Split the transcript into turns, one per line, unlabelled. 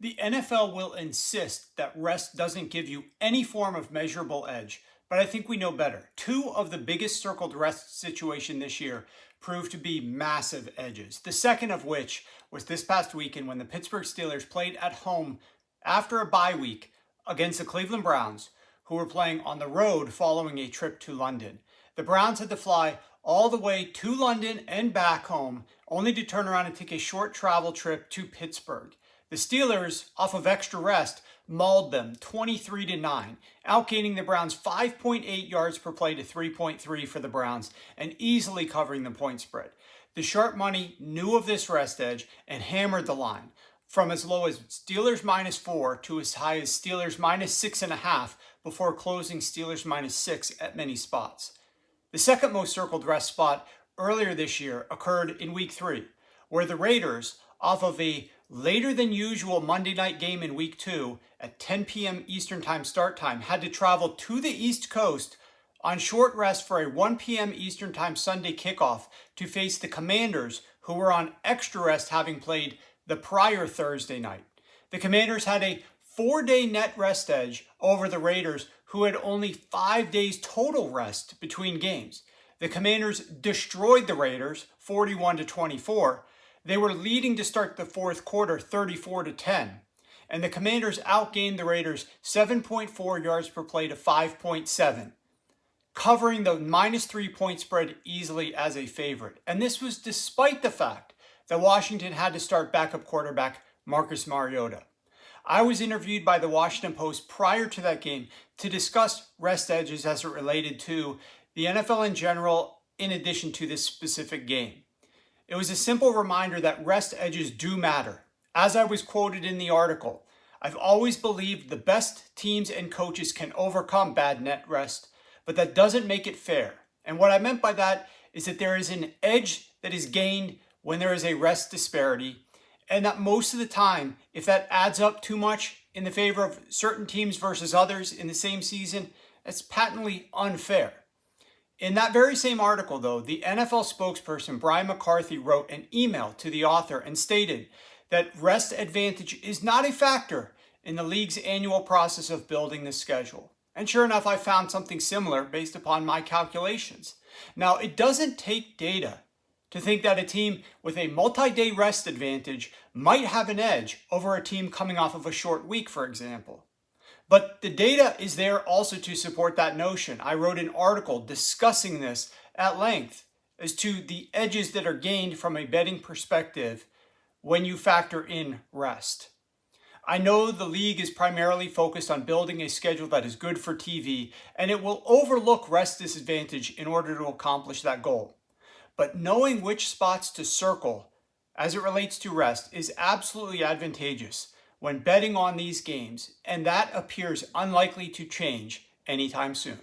The NFL will insist that rest doesn't give you any form of measurable edge, but I think we know better. Two of the biggest circled rest situation this year proved to be massive edges. The second of which was this past weekend when the Pittsburgh Steelers played at home after a bye week against the Cleveland Browns, who were playing on the road following a trip to London. The Browns had to fly all the way to London and back home, only to turn around and take a short travel trip to Pittsburgh. The Steelers, off of extra rest, mauled them 23-9, outgaining the Browns 5.8 yards per play to 3.3 for the Browns, and easily covering the point spread. The sharp money knew of this rest edge and hammered the line from as low as Steelers -4 to as high as Steelers -6.5 before closing Steelers -6 at many spots. The second most circled rest spot earlier this year occurred in week 3, where the Raiders, off of a later than usual Monday night game in week 2 at 10 p.m. Eastern time start time, had to travel to the East Coast on short rest for a 1 p.m. Eastern time Sunday kickoff to face the Commanders, who were on extra rest having played the prior Thursday night. The Commanders had a 4-day net rest edge over the Raiders, who had only 5 days total rest between games. The Commanders destroyed the Raiders 41-24. They were leading to start the fourth quarter 34-10. And the Commanders outgained the Raiders 7.4 yards per play to 5.7, covering the -3 point spread easily as a favorite. And this was despite the fact that Washington had to start backup quarterback Marcus Mariota. I was interviewed by the Washington Post prior to that game to discuss rest edges as it related to the NFL in general, in addition to this specific game. It was a simple reminder that rest edges do matter. As I was quoted in the article, I've always believed the best teams and coaches can overcome bad net rest, but that doesn't make it fair. And what I meant by that is that there is an edge that is gained when there is a rest disparity, and that most of the time, if that adds up too much in the favor of certain teams versus others in the same season, it's patently unfair. In that very same article, though, the NFL spokesperson Brian McCarthy wrote an email to the author and stated that rest advantage is not a factor in the league's annual process of building the schedule. And sure enough, I found something similar based upon my calculations. Now, it doesn't take data to think that a team with a multi-day rest advantage might have an edge over a team coming off of a short week, for example. But the data is there also to support that notion. I wrote an article discussing this at length as to the edges that are gained from a betting perspective when you factor in rest. I know the league is primarily focused on building a schedule that is good for TV, and it will overlook rest disadvantage in order to accomplish that goal. But knowing which spots to circle as it relates to rest is absolutely advantageous when betting on these games, and that appears unlikely to change anytime soon.